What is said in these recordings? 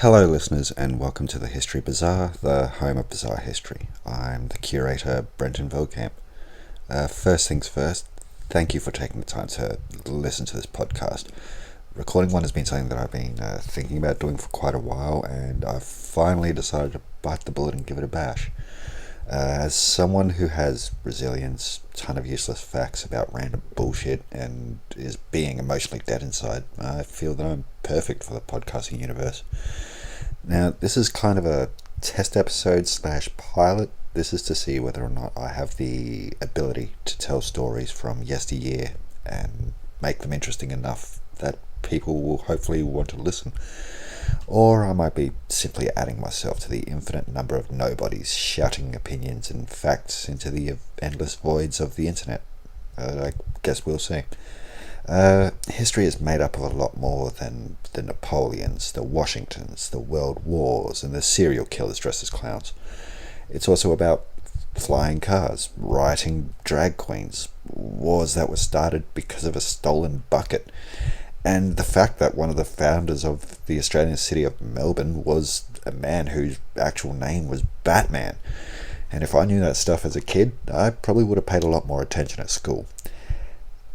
Hello listeners and welcome to the History Bazaar, the home of bizarre history. I'm the curator, Brenton Velkamp. First things first, thank you for taking the time to listen to this podcast. Recording one has been something that I've been thinking about doing for quite a while, and I've finally decided to bite the bullet and give it a bash. As someone who has resilience, ton of useless facts about random bullshit, and is being emotionally dead inside, I feel that I'm perfect for the podcasting universe. Now, this is kind of a test episode / pilot. This is to see whether or not I have the ability to tell stories from yesteryear and make them interesting enough that people will hopefully want to listen. Or I might be simply adding myself to the infinite number of nobodies shouting opinions and facts into the endless voids of the internet. I guess we'll see. History is made up of a lot more than the Napoleons, the Washingtons, the World Wars, and the serial killers dressed as clowns. It's also about flying cars, rioting drag queens, wars that were started because of a stolen bucket, and the fact that one of the founders of the Australian city of Melbourne was a man whose actual name was Batman. And if I knew that stuff as a kid, I probably would have paid a lot more attention at school.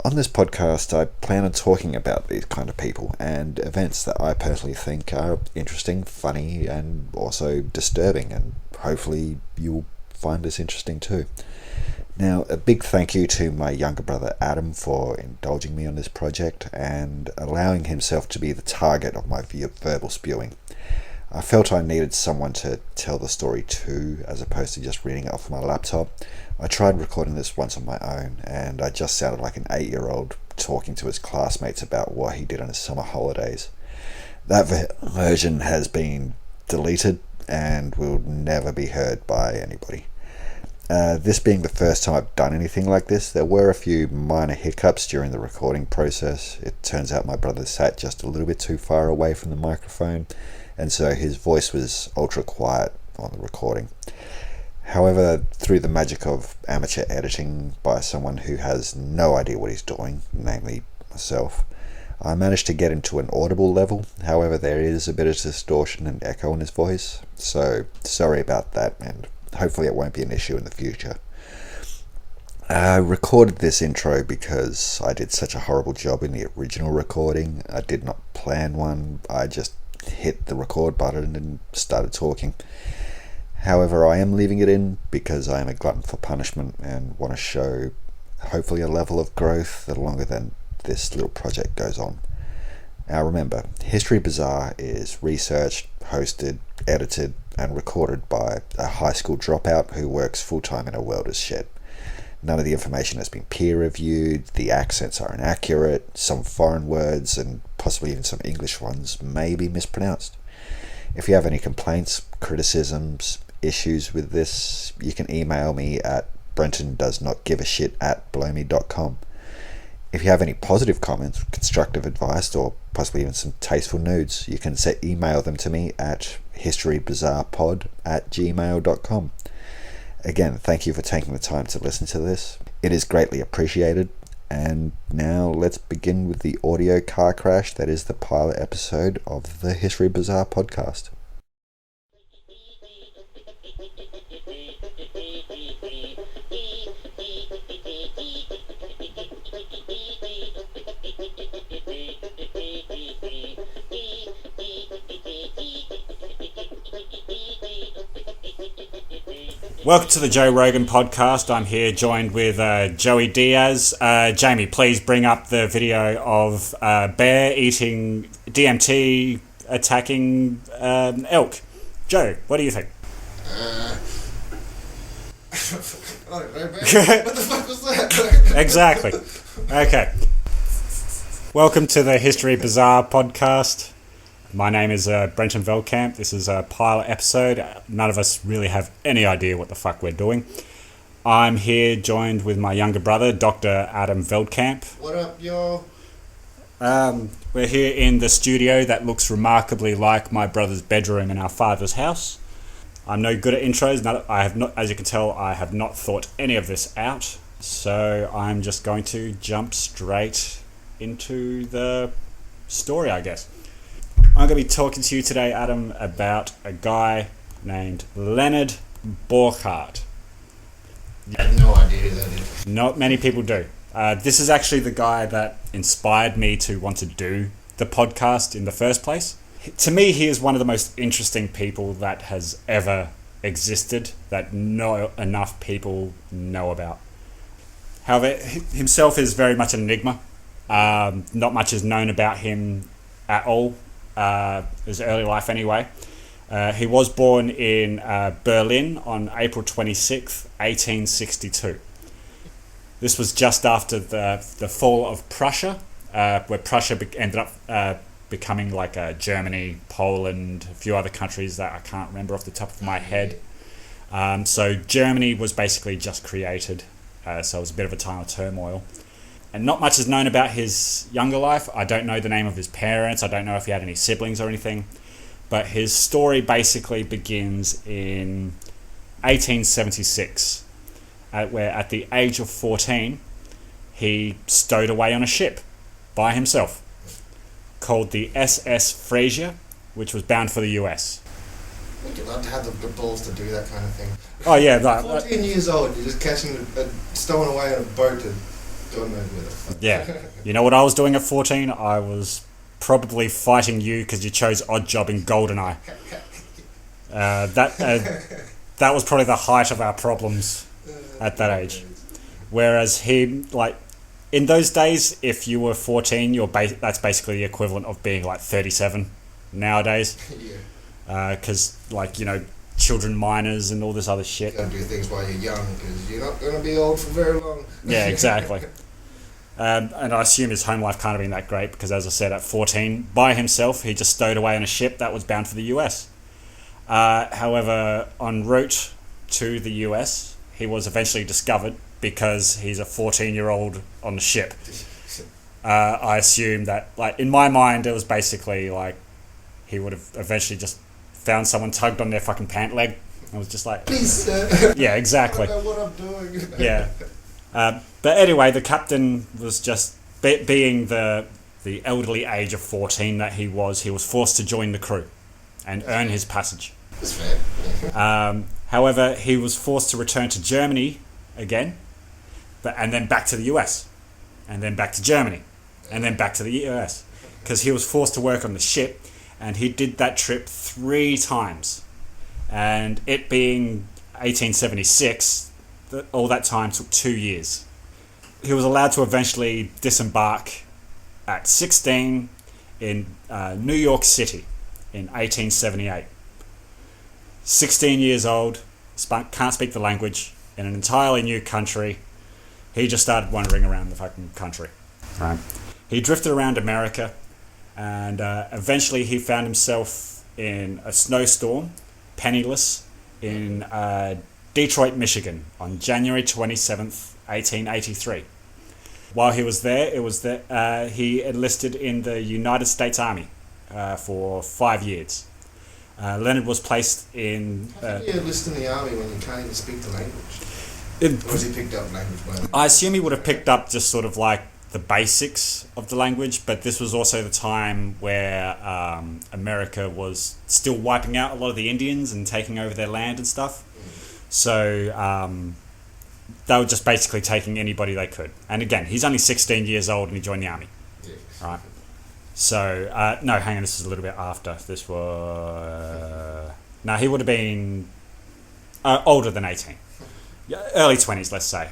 On this podcast, I plan on talking about these kind of people and events that I personally think are interesting, funny, and also disturbing, and hopefully you'll find this interesting too. Now, a big thank you to my younger brother Adam for indulging me on this project and allowing himself to be the target of my verbal spewing. I felt I needed someone to tell the story to, as opposed to just reading it off my laptop. I tried recording this once on my own, and I just sounded like an 8-year-old talking to his classmates about what he did on his summer holidays. That version has been deleted and will never be heard by anybody. This being the first time I've done anything like this, there were a few minor hiccups during the recording process. It turns out my brother sat just a little bit too far away from the microphone, and so his voice was ultra quiet on the recording. However, through the magic of amateur editing by someone who has no idea what he's doing, namely myself, I managed to get him to an audible level. However, there is a bit of distortion and echo in his voice, so sorry about that, and hopefully it won't be an issue in the future. I recorded this intro because I did such a horrible job in the original recording. I did not plan one. I just hit the record button and started talking. However, I am leaving it in because I am a glutton for punishment and want to show hopefully a level of growth the longer than this little project goes on. Now remember, History Bazaar is researched, hosted, edited, and recorded by a high school dropout who works full-time in a welder's shed. None of the information has been peer-reviewed, the accents are inaccurate, some foreign words and possibly even some English ones may be mispronounced. If you have any complaints, criticisms, issues with this, you can email me at brentondoesnotgiveashit@blowme.com. If you have any positive comments, constructive advice, or possibly even some tasteful nudes, you can email them to me at historybazaarpod@gmail.com. Again, thank you for taking the time to listen to this. It is greatly appreciated. And now let's begin with the audio car crash that is the pilot episode of the History Bazaar podcast. Welcome to the Joe Rogan podcast. I'm here joined with Joey Diaz. Jamie, please bring up the video of bear eating DMT attacking elk. Joe, what do you think? I don't know, man. What the fuck was that? Exactly. Okay. Welcome to the History Bazaar podcast. My name is Brenton Velkamp. This is a pilot episode. None of us really have any idea what the fuck we're doing. I'm here joined with my younger brother, Dr. Adam Veldkamp. What up, y'all? We're here in the studio that looks remarkably like my brother's bedroom in our father's house. I'm no good at intros. I have not, as you can tell, I have not thought any of this out. So I'm just going to jump straight into the story, I guess. I'm going to be talking to you today, Adam, about a guy named Leonard Borchardt. I had no idea who that is. Not many people do. This is actually the guy that inspired me to want to do the podcast in the first place. To me, he is one of the most interesting people that has ever existed that not enough people know about. However, himself is very much an enigma. Not much is known about him at all, his early life anyway. He was born in Berlin on April 26th, 1862. This was just after the fall of Prussia, where Prussia ended up becoming like Germany, Poland, a few other countries that I can't remember off the top of my head. So Germany was basically just created, so it was a bit of a time of turmoil. And not much is known about his younger life. I don't know the name of his parents. I don't know if he had any siblings or anything. But his story basically begins in 1876, where at the age of 14, he stowed away on a ship by himself called the SS Fraser, which was bound for the US. Would you love to have the balls to do that kind of thing? Oh, yeah. 14 years old, you're just catching stowing away on a boat to God knows with it. Yeah. You know what I was doing at 14? I was probably fighting you because you chose Odd Job in GoldenEye. That was probably the height of our problems at that age. Whereas he, like, in those days, if you were 14, that's basically the equivalent of being like 37 nowadays. Yeah. Because, children minors and all this other shit. You gotta do things while you're young because you're not gonna be old for very long. Yeah, exactly. And I assume his home life can't have been that great because, as I said, at 14, by himself, he just stowed away on a ship that was bound for the US. However, en route to the US, he was eventually discovered because he's a 14-year-old on the ship. I assume that, in my mind, it was basically he would have eventually just found someone tugged on their fucking pant leg. I was just like, please, sir. Yeah, exactly. I don't know what I'm doing. Yeah. But anyway, the captain was just, being the elderly age of 14 that he was forced to join the crew and earn his passage. That's fair. However, he was forced to return to Germany again, and then back to the US, and then back to Germany, and then back to the US, because he was forced to work on the ship, and he did that trip 3 times. And it being 1876, all that time took 2 years. He was allowed to eventually disembark at 16 in New York City in 1878. 16 years old, can't speak the language, in an entirely new country. He just started wandering around the fucking country. Right. He drifted around America, and eventually he found himself in a snowstorm, penniless, in Detroit, Michigan, on January 27th, 1883. While he was there, he enlisted in the United States Army for 5 years. Leonard was placed in... How can you enlist in the army when you can't even speak the language? Or has he picked up language by then? I assume he would have picked up just sort of the basics of the language, but this was also the time where America was still wiping out a lot of the Indians and taking over their land and stuff. So they were just basically taking anybody they could. And again, he's only 16 years old and he joined the army. Yeah. Right. So, no, hang on, this is a little bit after. This was... no, he would have been older than 18. Early 20s, let's say.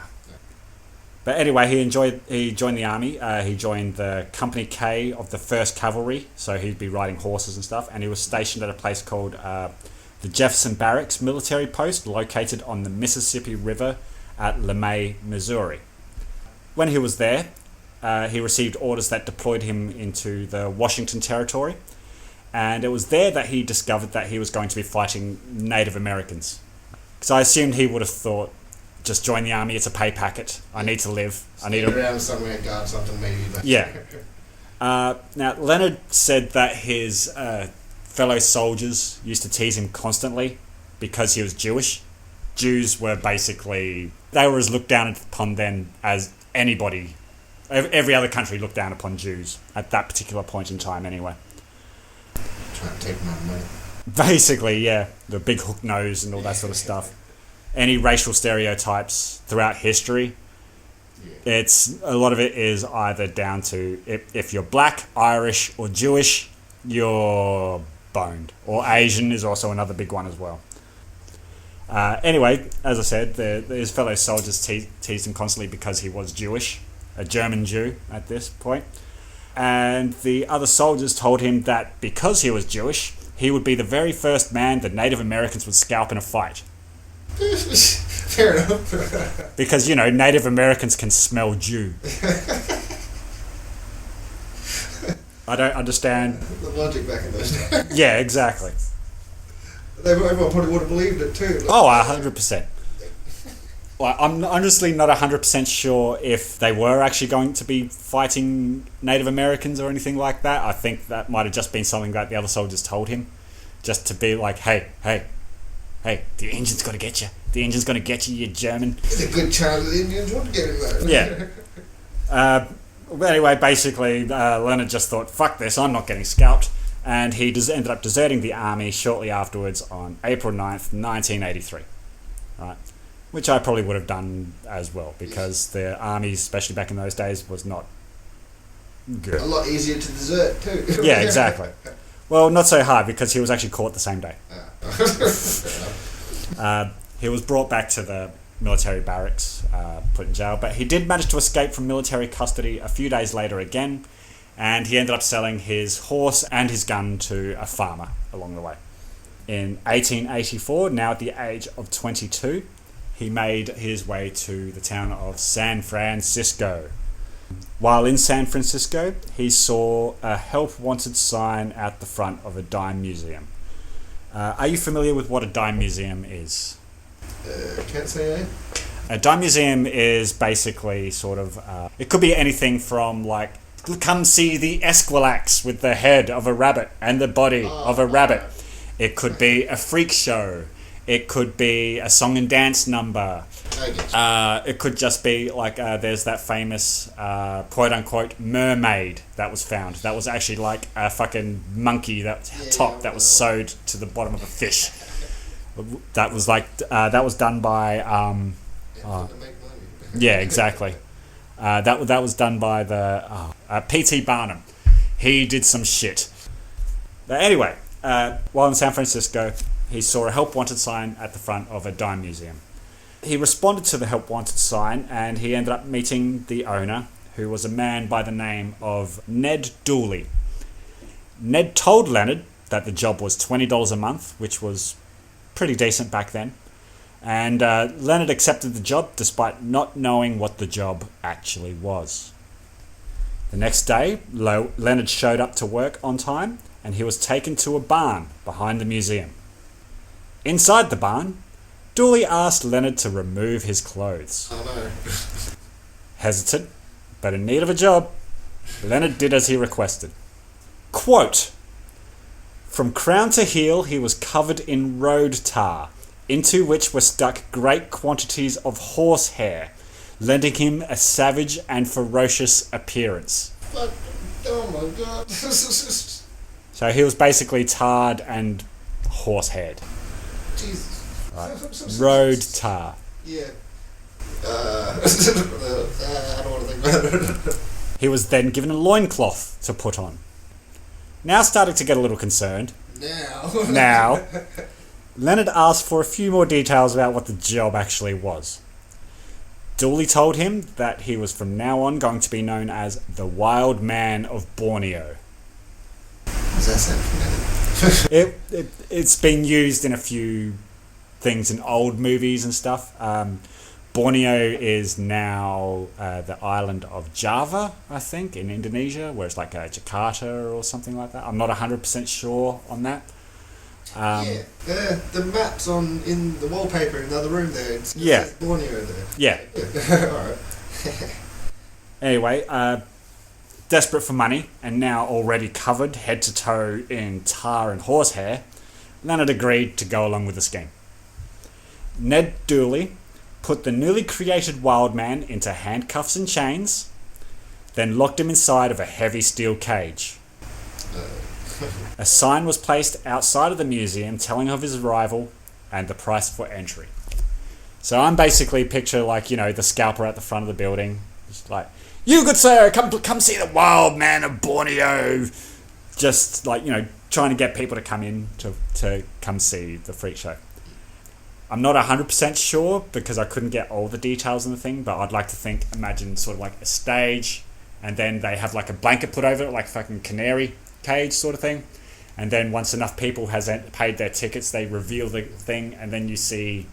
But anyway, he joined the army. He joined the Company K of the 1st Cavalry, so he'd be riding horses and stuff, and he was stationed at a place called the Jefferson Barracks military post, located on the Mississippi River at LeMay, Missouri. When he was there, he received orders that deployed him into the Washington Territory, and it was there that he discovered that he was going to be fighting Native Americans. Because I assumed he would have thought, just join the army, it's a pay packet, I need to live. I need to... around somewhere, guard something maybe. But Yeah. Now, Leonard said that his fellow soldiers used to tease him constantly because he was Jewish. Jews were basically... They were as looked down upon then as anybody. Every other country looked down upon Jews at that particular point in time anyway. Trying to take my money. Basically, yeah. The big hook nose and all that sort of stuff. Any racial stereotypes throughout history, it's a lot of it is either down to if you're black, Irish, or Jewish, you're boned. Or Asian is also another big one as well. Anyway, as I said, his fellow soldiers teased him constantly because he was Jewish, a German Jew at this point. And the other soldiers told him that because he was Jewish, he would be the very first man that Native Americans would scalp in a fight. Fair enough. Because, Native Americans can smell Jew. I don't understand. The logic back in those days. Yeah, exactly. Everyone probably would have believed it too. Oh, 100%. Well, I'm honestly not 100% sure if they were actually going to be fighting Native Americans or anything like that. I think that might have just been something that the other soldiers told him. Just to be like, hey, the engine's got to get you. The engine's going to get you, you German. He's a good child of the Indians. Want to get him there. Yeah. But anyway, basically, Leonard just thought, fuck this, I'm not getting scalped. And he ended up deserting the army shortly afterwards on April 9th, 1983. Right? Which I probably would have done as well, because the army, especially back in those days, was not good. A lot easier to desert too. Yeah, exactly. Well, not so hard, because he was actually caught the same day. He was brought back to the military barracks, put in jail, but he did manage to escape from military custody a few days later again, and he ended up selling his horse and his gun to a farmer along the way. In 1884, now at the age of 22, he made his way to the town of San Francisco. While in San Francisco, he saw a help wanted sign at the front of a dime museum. Are you familiar with what a dime museum is? Can't say. A dime museum is basically sort of... it could be anything from like, come see the Esquilax with the head of a rabbit and the body of a rabbit. It could be a freak show. It could be a song and dance number. It could just be like there's that famous quote-unquote mermaid that was found. That was actually like a fucking monkey that was sewed to the bottom of a fish. That was done by... yeah, exactly. That was done by the P.T. Barnum. He did some shit. But anyway, while in San Francisco, he saw a help wanted sign at the front of a dime museum. He responded to the help wanted sign, and he ended up meeting the owner, who was a man by the name of Ned Dooley. Ned told Leonard that the job was $20 a month, which was pretty decent back then. And Leonard accepted the job despite not knowing what the job actually was. The next day, Leonard showed up to work on time, and he was taken to a barn behind the museum. Inside the barn, Dooley asked Leonard to remove his clothes. Oh no. Hesitant, but in need of a job, Leonard did as he requested. Quote, "From crown to heel he was covered in road tar, into which were stuck great quantities of horsehair, lending him a savage and ferocious appearance." Fuck. Oh my god. So he was basically tarred and horsehaired. Jesus. Right. Road tar. Yeah. I don't want to think about it. He was then given a loincloth to put on. Now starting to get a little concerned. Now, Leonard asked for a few more details about what the job actually was. Dooley told him that he was from now on going to be known as the Wildman of Borneo. Does that sound familiar? It's been used in a few things in old movies and stuff. Borneo is now the island of Java, I think, in Indonesia, where it's like Jakarta or something like that. I'm not 100% sure on that. The maps in the wallpaper in the other room there. It says Borneo there. Yeah. Alright. Anyway, desperate for money and now already covered head to toe in tar and horsehair, Leonard agreed to go along with the scheme. Ned Dooley put the newly created wild man into handcuffs and chains, then locked him inside of a heavy steel cage. A sign was placed outside of the museum telling of his arrival and the price for entry. So I'm basically picture the scalper at the front of the building, just like, "You good sir, come see the Wildman of Borneo," just trying to get people to come in to come see the freak show. I'm not 100% sure because I couldn't get all the details in the thing, but I'd like to imagine sort of like a stage, and then they have like a blanket put over it, like fucking canary cage sort of thing. And then once enough people has paid their tickets, they reveal the thing, and then you see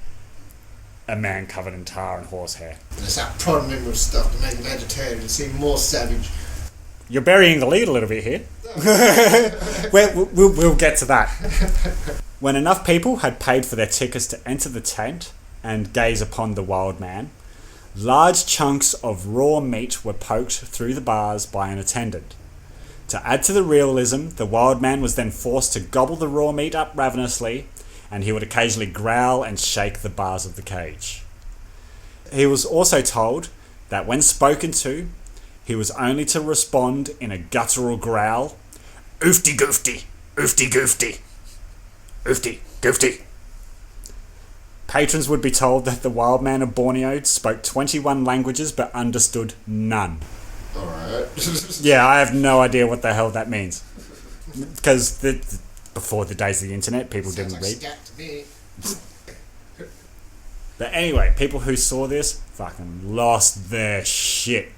a man covered in tar and horsehair. It's that prime member of stuff to make vegetarian and seem more savage. You're burying the lead a little bit here. We'll get to that. When enough people had paid for their tickets to enter the tent and gaze upon the wild man, large chunks of raw meat were poked through the bars by an attendant. To add to the realism, the wild man was then forced to gobble the raw meat up ravenously, and he would occasionally growl and shake the bars of the cage. He was also told that when spoken to, he was only to respond in a guttural growl, "Oofty Goofty, Oofty Goofty, Oofty Goofty." Patrons would be told that the Wildman of Borneo spoke 21 languages but understood none. Alright. Yeah, I have no idea what the hell that means. Because before the days of the internet, people didn't read. Scat to me. But anyway, people who saw this fucking lost their shit.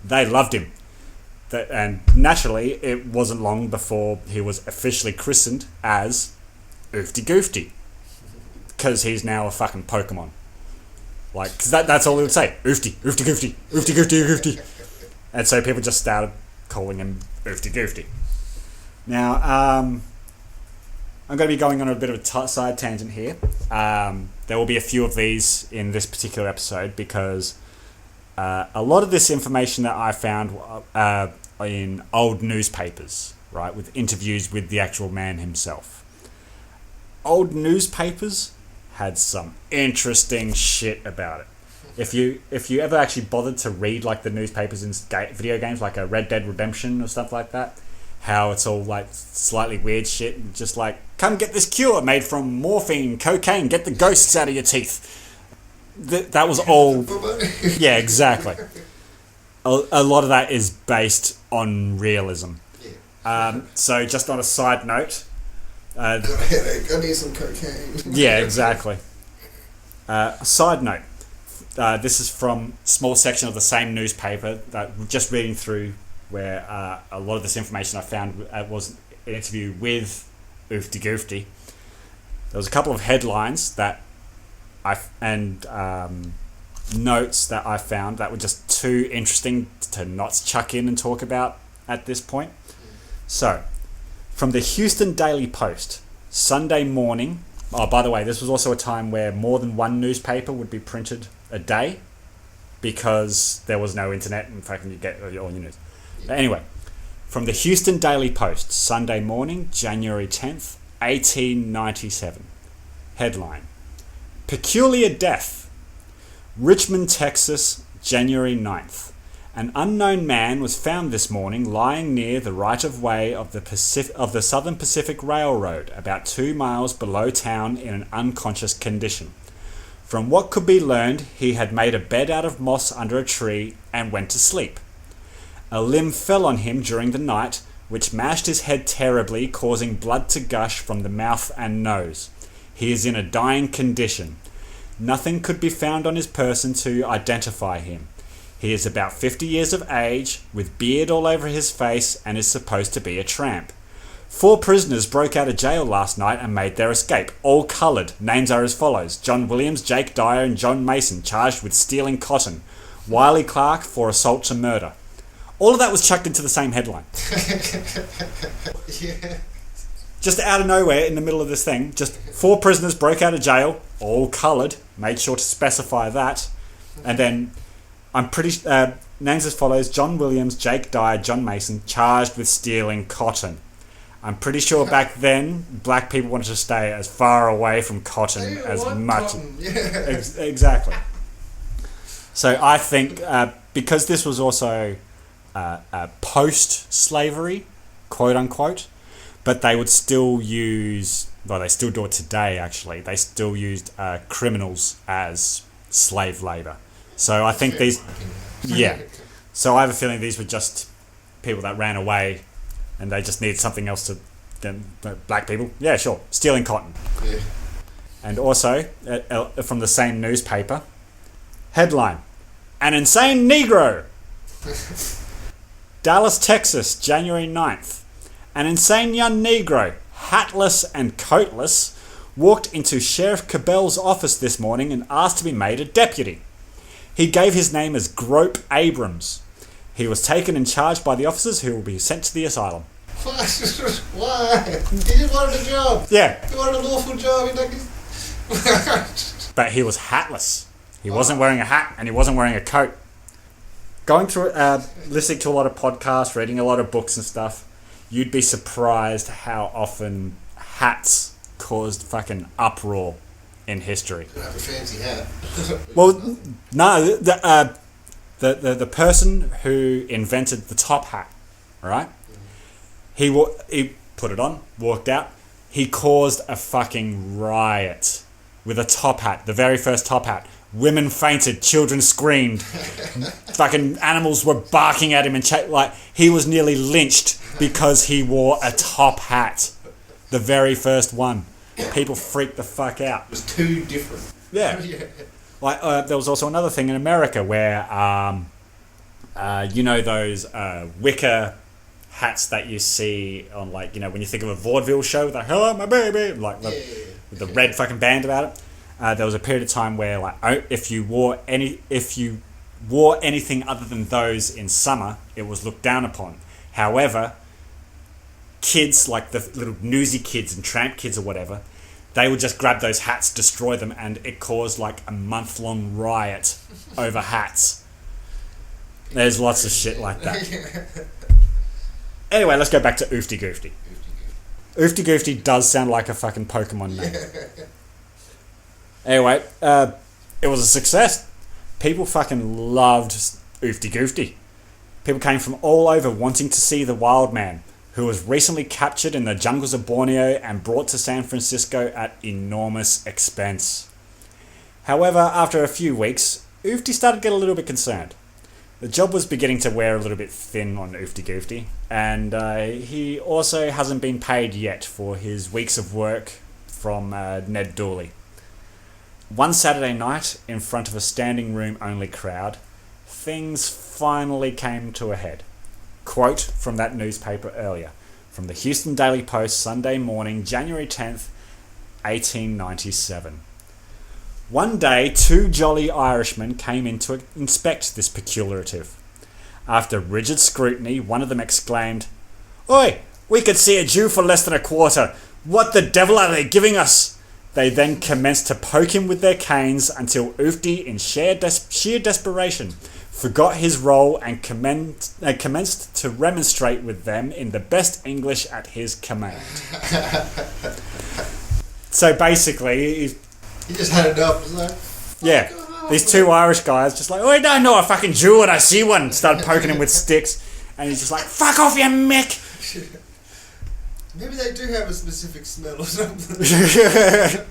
They loved him. And naturally, it wasn't long before he was officially christened as Oofty Goofty. Because he's now a fucking Pokemon. Because that's all he would say. Oofty, Oofty Goofty, Oofty Goofty, Goofty. And so people just started calling him Oofty Goofty. Now, I'm going to be going on a bit of a side tangent here. There will be a few of these in this particular episode because a lot of this information that I found in old newspapers, right, with interviews with the actual man himself. Old newspapers had some interesting shit about it. If you ever actually bothered to read the newspapers in video games, like a Red Dead Redemption or stuff like that, how it's all slightly weird shit, and just come get this cure made from morphine, cocaine, get the ghosts out of your teeth. That was all. Yeah, exactly. A lot of that is based on realism. So just on a side note, got a headache, I need some cocaine. Yeah, exactly. Side note. This is from a small section of the same newspaper that we're just reading through, where a lot of this information I found was an interview with Oofty Goofty. There was a couple of headlines that notes that I found that were just too interesting to not chuck in and talk about at this point. So, from the Houston Daily Post, Sunday morning. Oh, by the way, this was also a time where more than one newspaper would be printed a day because there was no internet and fucking you get all your news. But anyway, from the Houston Daily Post, Sunday morning, January 10th, 1897. Headline: Peculiar Death. Richmond, Texas, January 9th. An unknown man was found this morning lying near the right-of-way of the Southern Pacific Railroad, about 2 miles below town, in an unconscious condition. From what could be learned, he had made a bed out of moss under a tree and went to sleep. A limb fell on him during the night, which mashed his head terribly, causing blood to gush from the mouth and nose. He is in a dying condition. Nothing could be found on his person to identify him. He is about 50 years of age, with beard all over his face, and is supposed to be a tramp. 4 prisoners broke out of jail last night and made their escape, all coloured. Names are as follows: John Williams, Jake Dyer, and John Mason, charged with stealing cotton. Wiley Clark for assault to murder. All of that was chucked into the same headline. Yeah. Just out of nowhere, in the middle of this thing, just 4 prisoners broke out of jail, all coloured, made sure to specify that, and then I'm pretty names as follows: John Williams, Jake Dyer, John Mason, charged with stealing cotton. I'm pretty sure back then black people wanted to stay as far away from cotton as much. Yeah. Exactly. So I think because this was also post-slavery, quote unquote, but they would still use, well, they still do it today actually, they still used criminals as slave labour. So I think these, yeah. So I have a feeling these were just people that ran away and they just needed something else to, black people, yeah, sure, stealing cotton. Yeah. And also, from the same newspaper, headline, "An insane Negro." Dallas, Texas, January 9th. An insane young Negro, hatless and coatless, walked into Sheriff Cabell's office this morning and asked to be made a deputy. He gave his name as Grope Abrams. He was taken in charge by the officers who will be sent to the asylum. Why? He just wanted a job. Yeah. He wanted a lawful job. But he was hatless. He wasn't wearing a hat and he wasn't wearing a coat. Going through, listening to a lot of podcasts, reading a lot of books and stuff, you'd be surprised how often hats caused fucking uproar in history. Have a fancy hat. Well, no, the person who invented the top hat, right? He put it on, walked out. He caused a fucking riot with a top hat, the very first top hat. Women fainted, children screamed, fucking animals were barking at him and like he was nearly lynched because he wore a top hat, the very first one. People freaked the fuck out. It was too different. Yeah. Like there was also another thing in America where you know those wicker hats that you see on, like, you know, when you think of a vaudeville show with like "Hello my baby," like with the red fucking band about it. There was a period of time where, like, if you wore anything other than those in summer, it was looked down upon. However, kids, like the little newsy kids and tramp kids or whatever, they would just grab those hats, destroy them, and it caused like a month-long riot over hats. There's lots of shit like that. Anyway, let's go back to Oofty Goofty. Oofty Goofty does sound like a fucking Pokemon name. Anyway, it was a success. People fucking loved Oofty Goofty. People came from all over wanting to see the Wildman, who was recently captured in the jungles of Borneo and brought to San Francisco at enormous expense. However, after a few weeks, Oofty started to get a little bit concerned. The job was beginning to wear a little bit thin on Oofty Goofty, and he also hasn't been paid yet for his weeks of work from Ned Dooley. One Saturday night, in front of a standing room only crowd, things finally came to a head. Quote from that newspaper earlier, from the Houston Daily Post, Sunday morning, January 10th, 1897. One day, two jolly Irishmen came in to inspect this pecularative. After rigid scrutiny, one of them exclaimed, "Oi, we could see a Jew for less than a quarter. What the devil are they giving us?" They then commenced to poke him with their canes until Oofty, in sheer desperation, forgot his role and commenced to remonstrate with them in the best English at his command. So basically, He just had it up. Like, yeah, these two Irish guys just like, "Oh, I don't know a fucking Jew and I see one." Started poking him with sticks, and he's just like, "Fuck off, you mick!" Maybe they do have a specific smell or something.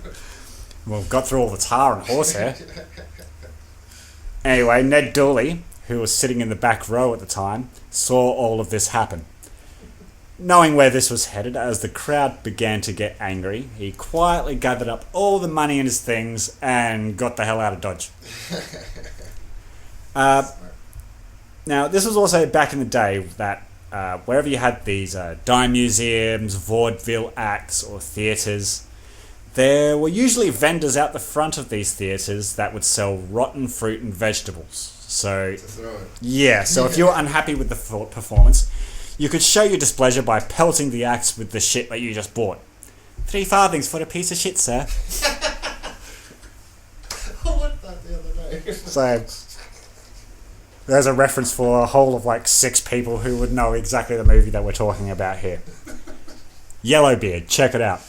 Well, got through all the tar and horsehair. Anyway, Ned Dooley, who was sitting in the back row at the time, saw all of this happen. Knowing where this was headed, as the crowd began to get angry, he quietly gathered up all the money in his things and got the hell out of Dodge. Now, this was also back in the day that wherever you had these dime museums, vaudeville acts, or theatres, there were usually vendors out the front of these theatres that would sell rotten fruit and vegetables. So, yeah, so if you were unhappy with the performance, you could show your displeasure by pelting the acts with the shit that you just bought. 3 farthings for a piece of shit, sir. I went that the other day. So, there's a reference for a whole of like 6 people who would know exactly the movie that we're talking about here. Yellowbeard, check it out.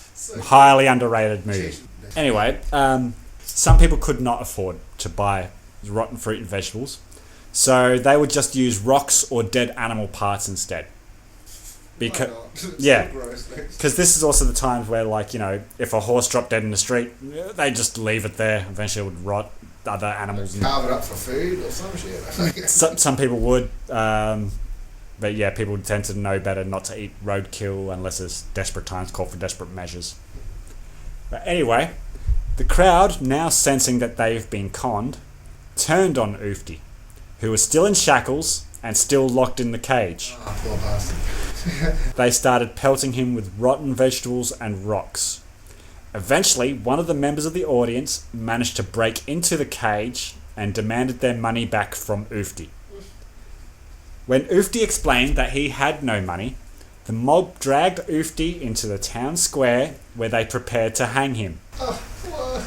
Highly underrated movie. Anyway, some people could not afford to buy rotten fruit and vegetables, so they would just use rocks or dead animal parts instead. Because Why not? It's yeah. so gross, thanks. Because this is also the times where, like, you know, if a horse dropped dead in the street, they just leave it there. Eventually it would rot. Other animals. Carve it up for food or some shit. Some people would. But yeah, people tend to know better not to eat roadkill unless it's desperate times call for desperate measures. But anyway, the crowd, now sensing that they've been conned, turned on Oofty, who was still in shackles and still locked in the cage. Oh, poor bastard. They started pelting him with rotten vegetables and rocks. Eventually, one of the members of the audience managed to break into the cage and demanded their money back from Oofty. When Oofty explained that he had no money, the mob dragged Oofty into the town square where they prepared to hang him. Oh, poor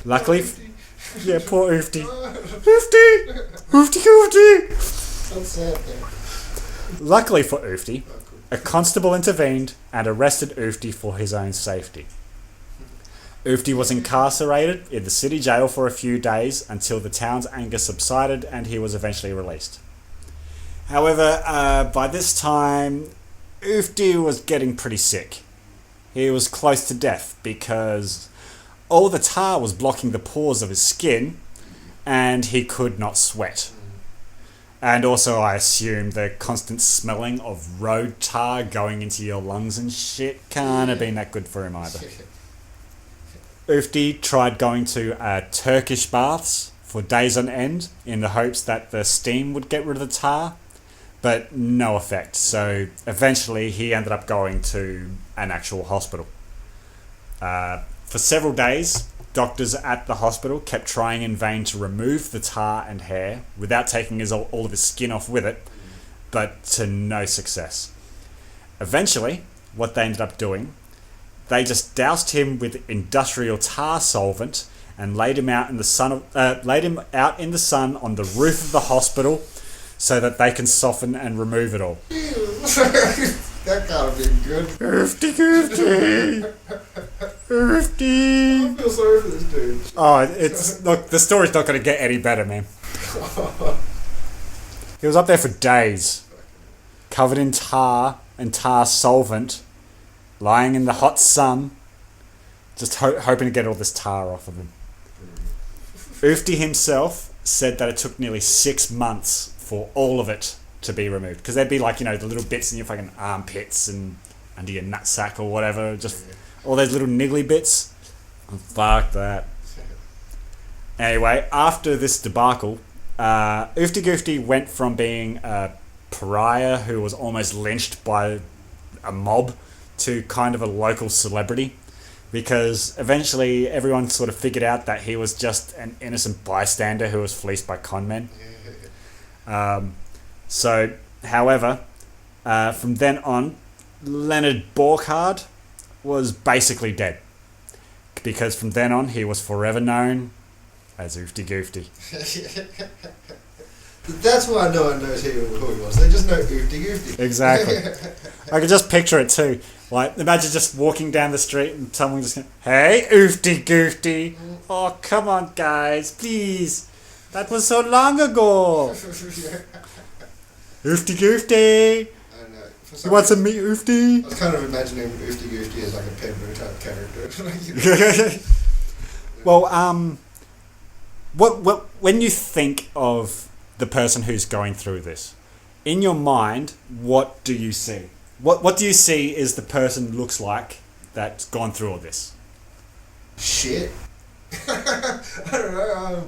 Luckily, Oofty. yeah, poor Oofty. Oh, Oofty! Oofty Goofty! so sad, man. Luckily for Oofty, Oh, cool. a constable intervened and arrested Oofty for his own safety. Oofty was incarcerated in the city jail for a few days until the town's anger subsided and he was eventually released. However, by this time, Oofty was getting pretty sick. He was close to death because all the tar was blocking the pores of his skin and he could not sweat. And also, I assume the constant smelling of road tar going into your lungs and shit can't have been that good for him either. Oofty tried going to Turkish baths for days on end in the hopes that the steam would get rid of the tar, but no effect. So eventually he ended up going to an actual hospital. For several days, doctors at the hospital kept trying in vain to remove the tar and hair without taking all of his skin off with it, but to no success. Eventually, what they ended up doing, they just doused him with industrial tar solvent and laid him out in the sun. Laid him out in the sun on the roof of the hospital, so that they can soften and remove it all. That can't have been good. Oofty Goofty, Oofty. I feel sorry for this dude. Oh, look. The story's not going to get any better, man. He was up there for days, covered in tar and tar solvent, lying in the hot sun, just hoping to get all this tar off of him. Oofty himself said that it took nearly 6 months for all of it to be removed. Because there'd be like, you know, the little bits in your fucking armpits and under your nutsack or whatever. Just all those little niggly bits. Fuck that. Anyway, after this debacle, Oofty Goofty went from being a pariah who was almost lynched by a mob to kind of a local celebrity, because eventually everyone sort of figured out that he was just an innocent bystander who was fleeced by conmen. However, from then on, Leonard Borchardt was basically dead, because from then on he was forever known as Oofty Goofty. That's why no one knows who he was. They just know Oofty Goofty. Exactly. I could just picture it too. Like, imagine just walking down the street and someone just going, "Hey, Oofty Goofty! Oh, come on, guys, please! That was so long ago! Oofty Goofty! I know. You want some meat, Oofty?" I was kind of imagining Oofty Goofty as like a Pedro type character. Well, what when you think of the person who's going through this, in your mind, what do you see? What do you see is the person looks like that's gone through all this? Shit. I don't know.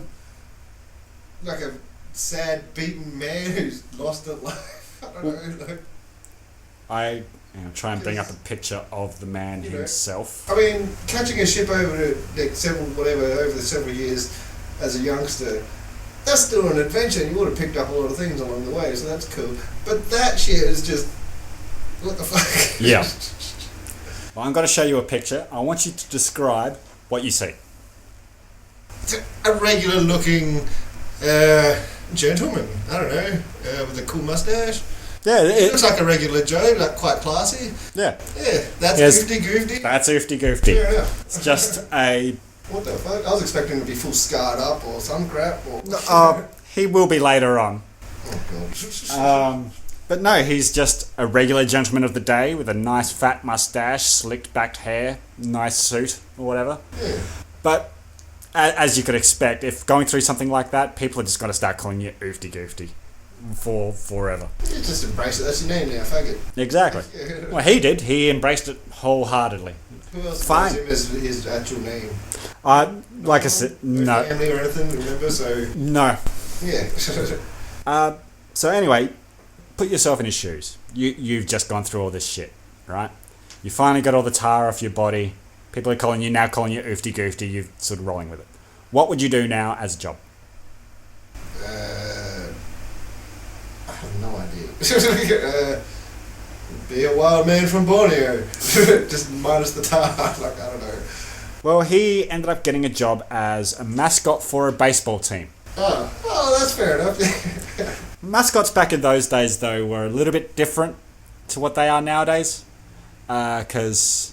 Like a sad, beaten man who's lost at life. I don't know. Like, Try and bring up a picture of the man himself. I mean, catching a ship over over the several years as a youngster, that's still an adventure. You would have picked up a lot of things along the way, so that's cool. But that shit is just, what the fuck? Yeah. Well, I'm going to show you a picture. I want you to describe what you see. It's a regular looking gentleman. I don't know, with a cool mustache. Yeah, He looks like a regular Joe, like quite classy. Yeah. Yeah, that's Yes. Oofty Goofty. That's Oofty Goofty. Fair enough. It's just a... What the fuck? I was expecting him to be full scarred up or some crap. Or he will be later on. oh god. But no, he's just a regular gentleman of the day with a nice fat mustache, slicked back hair, nice suit, or whatever. Yeah. But as you could expect, if going through something like that, people are just going to start calling you Oofty Goofty for forever. You just embrace it. That's your name now. Fuck it. Exactly. Well, he did. He embraced it wholeheartedly. Who else Fine. knows him as his actual name? Like I said, no. Family or anything, remember? So, No. yeah. So anyway, put yourself in his shoes. You've just gone through all this shit, right? You finally got all the tar off your body. People are calling you Oofty Goofty. You're sort of rolling with it. What would you do now as a job? I have no idea. Be a wild man from Borneo. Just minus the tar. Like, I don't know. Well, he ended up getting a job as a mascot for a baseball team. Oh, that's fair enough. Mascots back in those days, though, were a little bit different to what they are nowadays. Because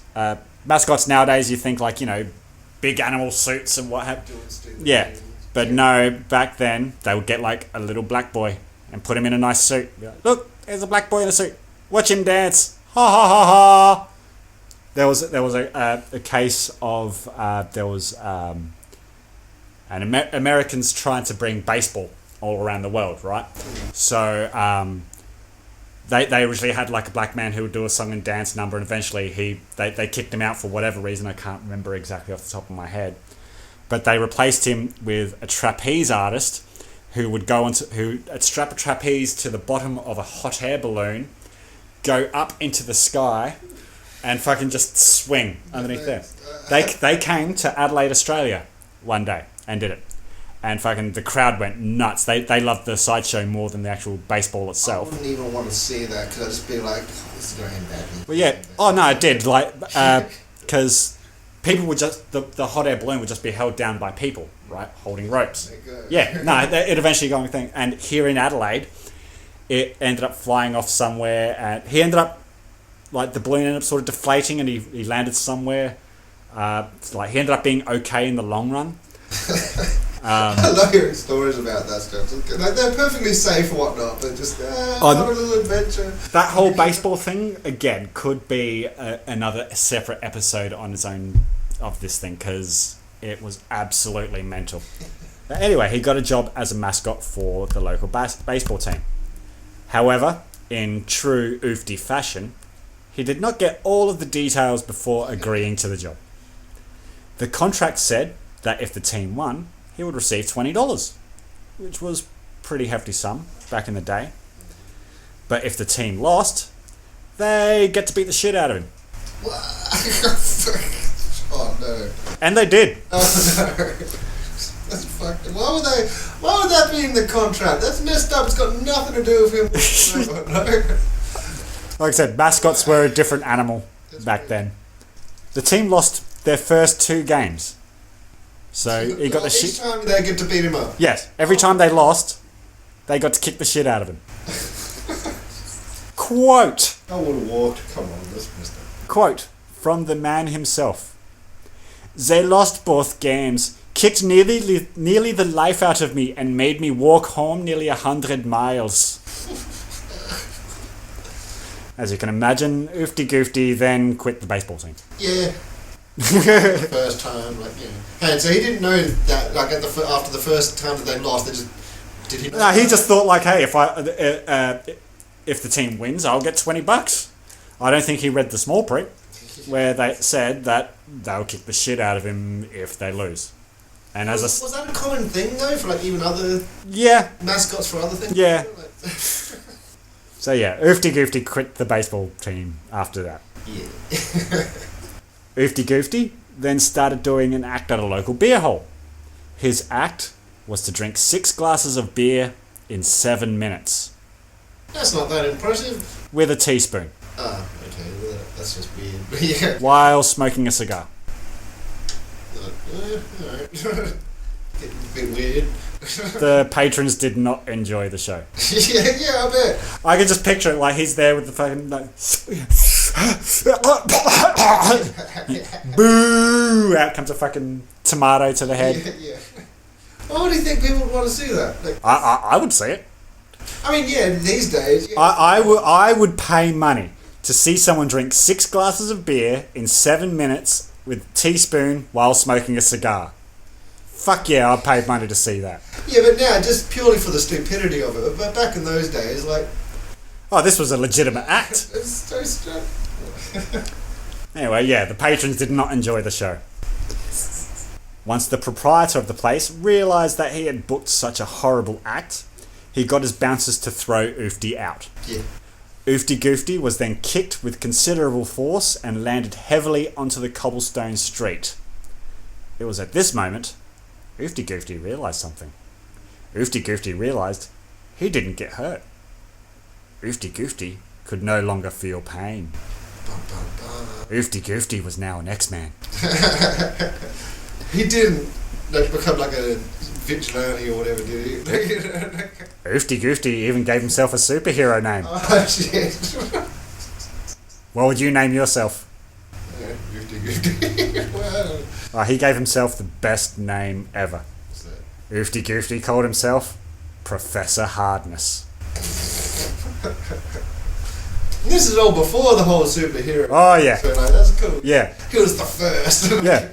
mascots nowadays, you think like, big animal suits and what have you. Yeah, but no, back then, they would get like a little black boy and put him in a nice suit. Be like, look, there's a black boy in a suit. Watch him dance. Ha ha ha ha. There was a case of Americans trying to bring baseball all around the world, right? So they originally had like a black man who would do a song and dance number, and eventually they kicked him out for whatever reason. I can't remember exactly off the top of my head, but they replaced him with a trapeze artist who would strap a trapeze to the bottom of a hot air balloon, go up into the sky, and fucking just swing underneath there. They came to Adelaide, Australia one day and did it. And fucking the crowd went nuts. They loved the sideshow more than the actual baseball itself. I wouldn't even want to see that because I'd just be like, this is going to end badly. Well, yeah. Oh, no, it did. Like, because people would just... The hot air balloon would just be held down by people, right? Holding ropes. Yeah. No, it eventually going thing. And here in Adelaide, it ended up flying off somewhere. And he ended up... Like, the balloon ended up sort of deflating and he landed somewhere. Like, he ended up being okay in the long run. I love hearing stories about that stuff. Like, they're perfectly safe and whatnot, but just not a little adventure. That whole baseball thing, again, could be another separate episode on its own of this thing, because it was absolutely mental. But anyway, he got a job as a mascot for the local baseball team. However, in true Oofty fashion, he did not get all of the details before agreeing to the job. The contract said that if the team won, he would receive $20, which was pretty hefty sum back in the day. But if the team lost, they get to beat the shit out of him. Oh no. And they did. Oh no. That's fucking... Why would that be in the contract? That's messed up. It's got nothing to do with him. No. Like I said, mascots were a different animal back then. The team lost their first 2 games. So he got the shit. Each time they get to beat him up. Yes, every time they lost, they got to kick the shit out of him. Quote. I would have walked. Come on, this messed up. Quote from the man himself. They lost both games, kicked nearly the life out of me, and made me walk home nearly 100 miles. As you can imagine, Oofty Goofty then quit the baseball team. Yeah. The first time, like, and so he didn't know that, like, after the first time that they lost, did he know? No, he just thought, like, hey, if the team wins, I'll get $20. I don't think he read the small print where they said that they'll kick the shit out of him if they lose. And was that a common thing though for like even other mascots for other things? Yeah. So yeah, Oofty Goofty quit the baseball team after that. Yeah. Oofty Goofty then started doing an act at a local beer hall. His act was to drink 6 glasses of beer in 7 minutes. That's not that impressive. With a teaspoon. Ah, okay, well, that's just weird. Yeah. While smoking a cigar. Alright. Getting a bit weird. The patrons did not enjoy the show. yeah, I bet. I can just picture it, like he's there with the fucking like, boo! Out comes a fucking tomato to the head. Yeah. Why would you think people would want to see that? Like, I would see it. I mean, yeah, these days. Yeah. I would pay money to see someone drink 6 glasses of beer in 7 minutes with a teaspoon while smoking a cigar. Fuck yeah, I'd pay money to see that. Yeah, but now, just purely for the stupidity of it. But back in those days, like... Oh, this was a legitimate act. It's so strange. Anyway, yeah, the patrons did not enjoy the show. Once the proprietor of the place realised that he had booked such a horrible act, he got his bouncers to throw Oofty out. Yeah. Oofty Goofty was then kicked with considerable force and landed heavily onto the cobblestone street. It was at this moment Oofty Goofty realised something. Oofty Goofty realised he didn't get hurt. Oofty Goofty could no longer feel pain. Oofty Goofty was now an X-Man. He didn't become like a vigilante or whatever, did he? Oofty Goofty even gave himself a superhero name. Oh, shit. What would you name yourself? Oofty Goofty. Wow. He gave himself the best name ever. What's that? Oofty Goofty called himself Professor Hardness. This is all before the whole superhero. Oh, yeah. So, like, that's cool. Yeah. He was the first. Yeah.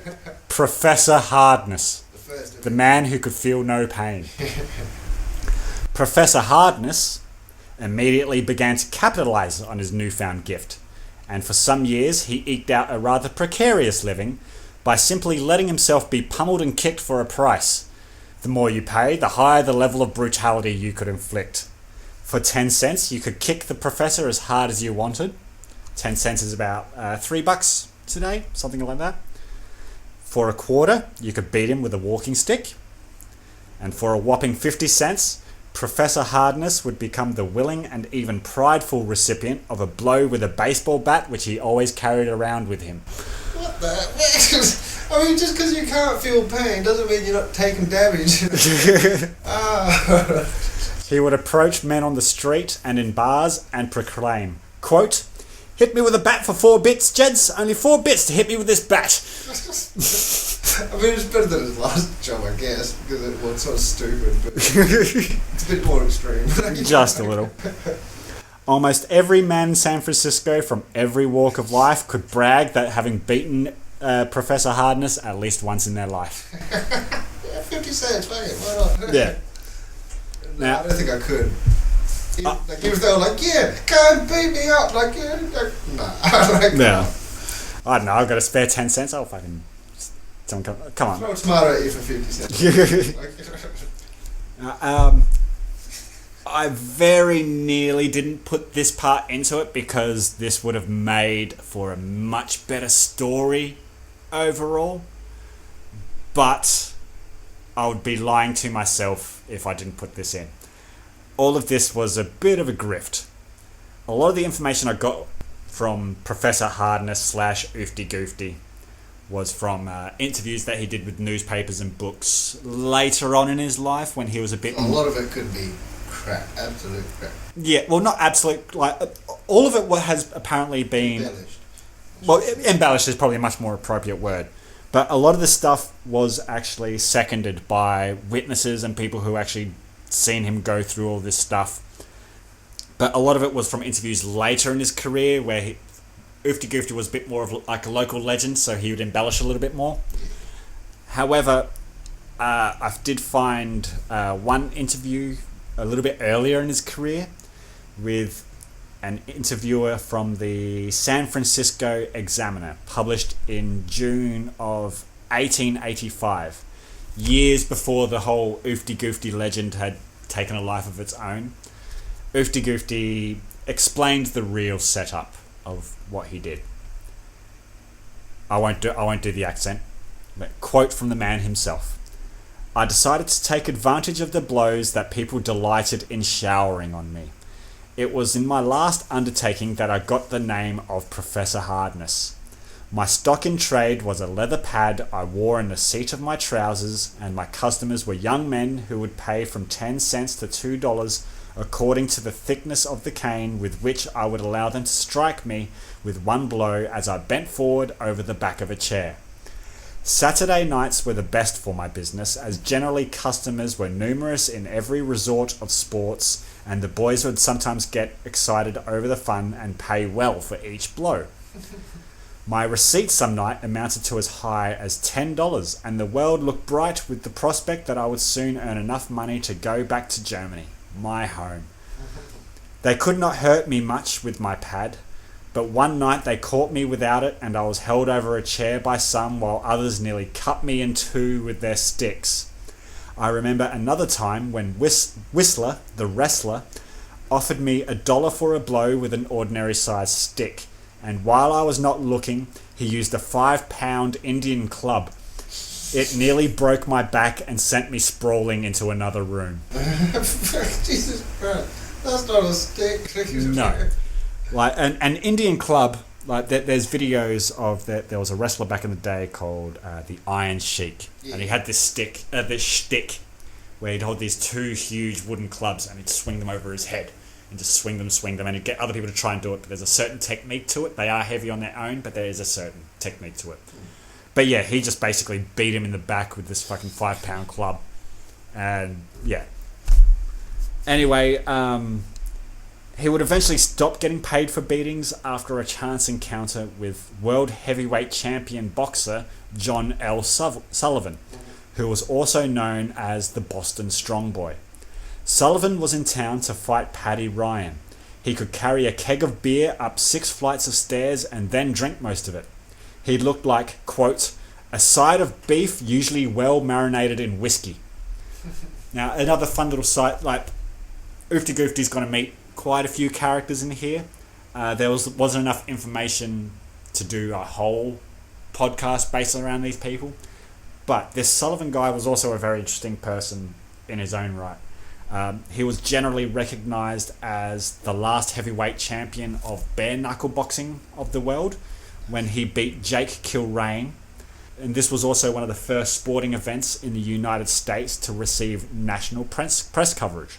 Professor Hardness. The first. The man who could feel no pain. Professor Hardness immediately began to capitalise on his newfound gift, and for some years he eked out a rather precarious living by simply letting himself be pummeled and kicked for a price. The more you pay, the higher the level of brutality you could inflict. For 10 cents, you could kick the professor as hard as you wanted. 10 cents is about $3 today, something like that. For a quarter, you could beat him with a walking stick. And for a whopping 50 cents, Professor Hardness would become the willing and even prideful recipient of a blow with a baseball bat, which he always carried around with him. What the? I mean, just because you can't feel pain doesn't mean you're not taking damage. He would approach men on the street and in bars and proclaim, quote, "Hit me with a bat for 4 bits, gents. Only 4 bits to hit me with this bat." I mean, it's better than his last job, I guess, because it was sort of stupid, but it's a bit more extreme. Just a little. Almost every man in San Francisco from every walk of life could brag that having beaten Professor Hardness at least once in their life. Yeah, 50 cents, fuck it, why not? Yeah. No, Now, I don't think I could. Like, if they were like, yeah, come beat me up, like, yeah, nah. Like, no. I don't know, I've got a spare 10 cents, I'll fucking... Someone come on. Throw a tomato at you for 50 cents. I very nearly didn't put this part into it because this would have made for a much better story overall. But I would be lying to myself if I didn't put this in. All of this was a bit of a grift. A lot of the information I got from Professor Hardness / Oofty Goofty was from interviews that he did with newspapers and books later on in his life when he was a bit... A lot of it could be crap, absolute crap. Yeah, well, not absolute, like, all of it has apparently been... Embellished. Well, embellished is probably a much more appropriate word. But a lot of the stuff was actually seconded by witnesses and people who actually seen him go through all this stuff. But a lot of it was from interviews later in his career where Oofty Goofty was a bit more of like a local legend, so he would embellish a little bit more. However, I did find one interview a little bit earlier in his career with an interviewer from the San Francisco Examiner, published in June of 1885, years before the whole Oofty Goofty legend had taken a life of its own. Oofty Goofty explained the real setup of what he did. I won't do the accent, but quote from the man himself. "I decided to take advantage of the blows that people delighted in showering on me. It was in my last undertaking that I got the name of Professor Hardness. My stock in trade was a leather pad I wore in the seat of my trousers, and my customers were young men who would pay from 10 cents to $2 according to the thickness of the cane with which I would allow them to strike me with one blow as I bent forward over the back of a chair. Saturday nights were the best for my business, as generally customers were numerous in every resort of sports, and the boys would sometimes get excited over the fun and pay well for each blow. My receipts some night amounted to as high as $10, and the world looked bright with the prospect that I would soon earn enough money to go back to Germany, my home. They could not hurt me much with my pad, but one night they caught me without it, and I was held over a chair by some, while others nearly cut me in two with their sticks. I remember another time when Whistler, the wrestler, offered me $1 for a blow with an ordinary sized stick, and while I was not looking, he used a 5-pound Indian club. It nearly broke my back and sent me sprawling into another room. Jesus Christ. That's not a stick. No. Like an Indian club, like there's videos of that. There was a wrestler back in the day called the Iron Sheik, and he had this shtick, where he'd hold these two huge wooden clubs and he'd swing them over his head and just swing them, and he'd get other people to try and do it. But there's a certain technique to it. They are heavy on their own, but there is a certain technique to it. But yeah, he just basically beat him in the back with this fucking 5-pound club, and yeah. Anyway, he would eventually stop getting paid for beatings after a chance encounter with world heavyweight champion boxer John L. Sullivan, who was also known as the Boston Strong Boy. Sullivan was in town to fight Paddy Ryan. He could carry a keg of beer up 6 flights of stairs and then drink most of it. He looked like, quote, a side of beef usually well marinated in whiskey. Now, another fun little side, like, Oofty Goofty's going to meet quite a few characters in here. There wasn't enough information to do a whole podcast based around these people. But this Sullivan guy was also a very interesting person in his own right. He was generally recognised as the last heavyweight champion of bare knuckle boxing of the world when he beat Jake Kilrain. And this was also one of the first sporting events in the United States to receive national press coverage.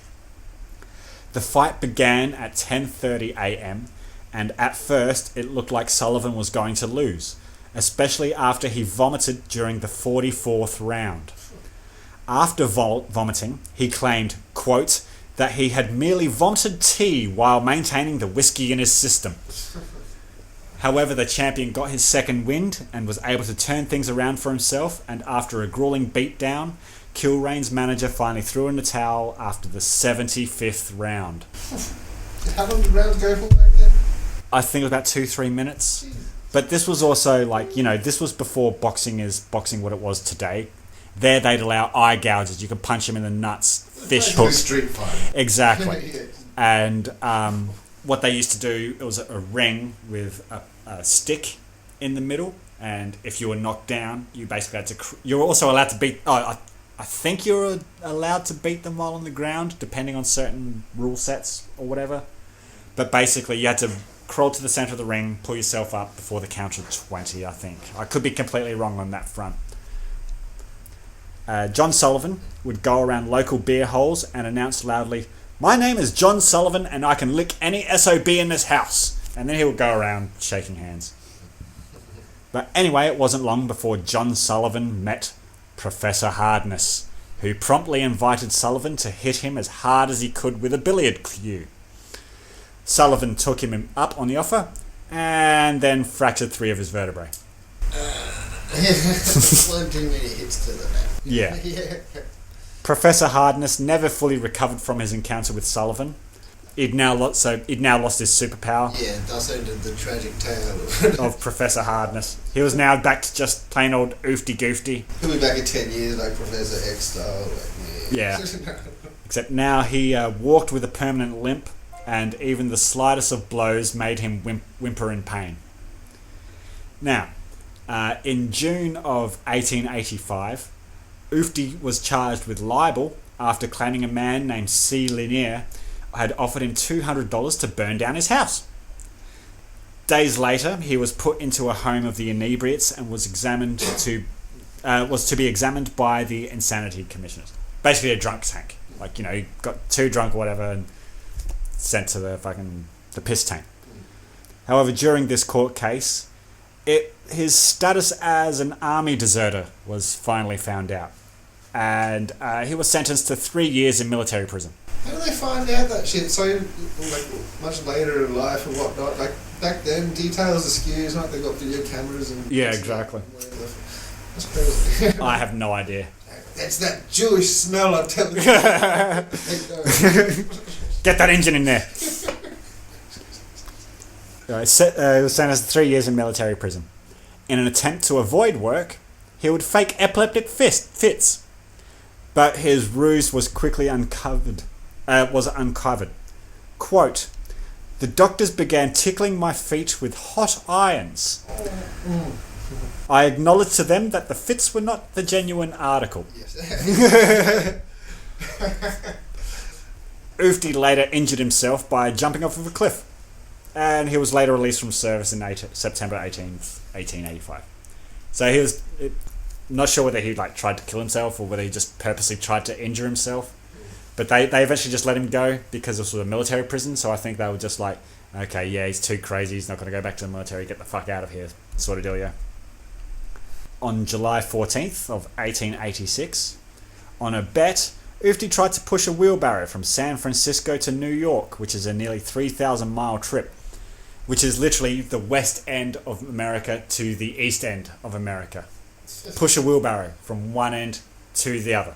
The fight began at 10:30 a.m. and at first it looked like Sullivan was going to lose, especially after he vomited during the 44th round. After vomiting, he claimed, quote, that he had merely vomited tea while maintaining the whiskey in his system. However, the champion got his second wind and was able to turn things around for himself, and after a grueling beatdown, Kilrain's manager finally threw in the towel after the 75th round. How long did rounds go for back then? I think it was about 2-3 minutes. But this was also like, this was before boxing is boxing what it was today. There they'd allow eye gouges. You could punch him in the nuts, fish hooks. Street fight. Exactly. Yeah. And what they used to do, it was a ring with a stick in the middle. And if you were knocked down, you basically had to... You were also allowed to beat... I think you're allowed to beat them while on the ground, depending on certain rule sets or whatever. But basically, you had to crawl to the centre of the ring, pull yourself up before the count of 20, I think. I could be completely wrong on that front. John Sullivan would go around local beer holes and announce loudly, "My name is John Sullivan and I can lick any SOB in this house." And then he would go around shaking hands. But anyway, it wasn't long before John Sullivan met Professor Hardness, who promptly invited Sullivan to hit him as hard as he could with a billiard cue. Sullivan took him up on the offer and then fractured 3 of his vertebrae. One too many hits to the neck. Yeah. Professor Hardness never fully recovered from his encounter with Sullivan. He'd now lost his superpower. Yeah, thus ended the tragic tale of Professor Hardness. He was now back to just plain old Oofty Goofty. He'll be back in 10 years like Professor X style. Yeah. Except now he walked with a permanent limp, and even the slightest of blows made him whimper in pain. Now, in June of 1885, Oofty was charged with libel after claiming a man named C. Lanier had offered him $200 to burn down his house. Days later, he was put into a home of the inebriates and was to be examined by the insanity commissioners. Basically a drunk tank. Like, he got too drunk or whatever and sent to the piss tank. However, during this court case, his status as an army deserter was finally found out. And he was sentenced to 3 years in military prison. How do they find out that shit so like much later in life and whatnot? Like back then, details askew. It's not like they got video cameras and Yeah, exactly. That's crazy. I have no idea. That's that Jewish smell, I'm telling you. Get that engine in there. He was sentenced to 3 years in military prison. In an attempt to avoid work, he would fake epileptic fits. But his ruse was quickly uncovered. Quote, "The doctors began tickling my feet with hot irons. I acknowledged to them that the fits were not the genuine article." Yes. Oofty later injured himself by jumping off of a cliff, and he was later released from service in September 1885. So he was not sure whether he tried to kill himself or whether he just purposely tried to injure himself. But they eventually just let him go because this was a military prison. So I think they were just like, okay, yeah, he's too crazy. He's not going to go back to the military. Get the fuck out of here, sort of deal, yeah. On July 14th of 1886, on a bet, Oofty tried to push a wheelbarrow from San Francisco to New York, which is a nearly 3,000-mile trip, which is literally the west end of America to the east end of America. Push a wheelbarrow from one end to the other.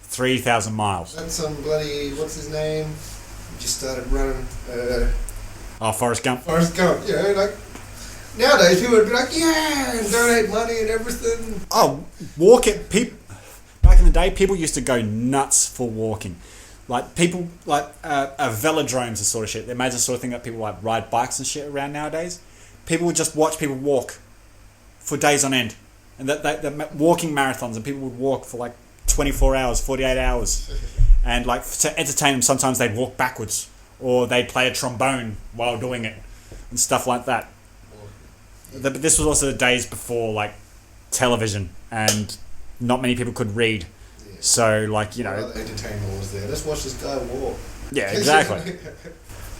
3,000 miles. And some bloody, what's his name? He just started running. Forrest Gump. Forrest Gump, you know, like, nowadays people would be like, yeah, and donate money and everything. Oh, back in the day, people used to go nuts for walking. Like, people, velodromes and sort of shit. They made the sort of thing that people, ride bikes and shit around nowadays. People would just watch people walk for days on end. And that walking marathons, and people would walk for, 24 hours, 48 hours. And, to entertain them, sometimes they'd walk backwards. Or they'd play a trombone while doing it. And stuff like that. But this was also the days before, television. And not many people could read. Yeah. So, the entertainment was there. Let's watch this guy walk. Yeah, exactly.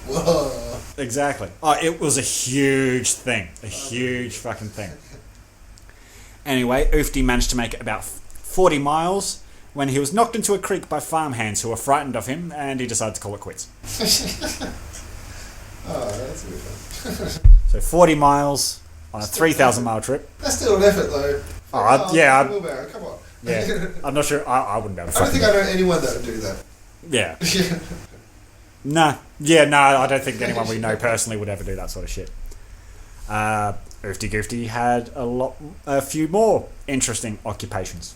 Whoa. Exactly. Oh, it was a huge thing. A huge fucking thing. Anyway, Oofty managed to make it about 40 miles when he was knocked into a creek by farmhands who were frightened of him, and he decided to call it quits. Oh, that's a good one. So 40 miles on a 3,000-mile trip. That's still an effort, though. Yeah. Come on. Yeah, I'm not sure. I wouldn't be able to. I don't think I know anyone that would do that. Yeah. No. Yeah, no, I don't think anyone we know personally would ever do that sort of shit. Oofty Goofty had a few more interesting occupations.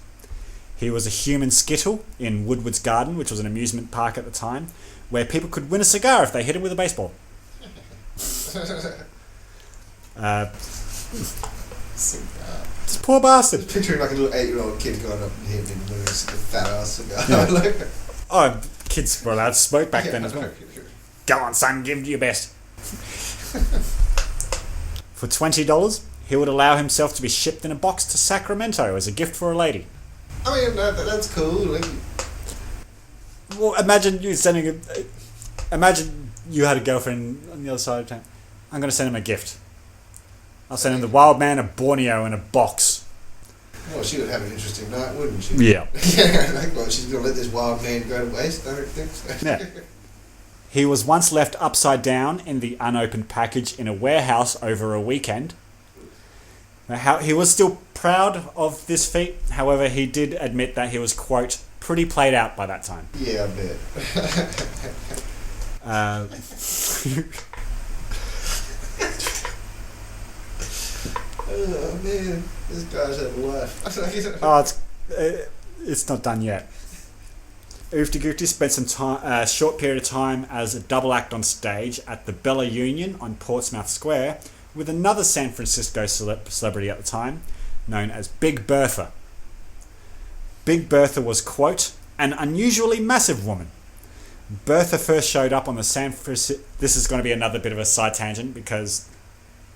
He was a human skittle in Woodward's Garden, which was an amusement park at the time, where people could win a cigar if they hit him with a baseball. This poor bastard. Just picturing a little 8-year-old kid going up and hitting him with a fat ass cigar. Yeah. Kids were allowed to smoke back then as well. Go on, son, give your best. For $20, he would allow himself to be shipped in a box to Sacramento as a gift for a lady. I mean, that's cool. Well, imagine you had a girlfriend on the other side of town. I'm going to send him a gift. I'll send him the Wildman of Borneo in a box. Well, she would have an interesting night, wouldn't she? Yeah. She's going to let this wild man go to waste, I don't think so. Yeah. He was once left upside down in the unopened package in a warehouse over a weekend. He was still proud of this feat. However, he did admit that he was, quote, pretty played out by that time. Yeah, I bet. Oh man, this guy's had a life. It's not done yet. Oofty Goofty spent a short period of time as a double act on stage at the Bella Union on Portsmouth Square with another San Francisco celebrity at the time, known as Big Bertha. Big Bertha was, quote, an unusually massive woman. Bertha first showed up on the San Francisco... This is going to be another bit of a side tangent because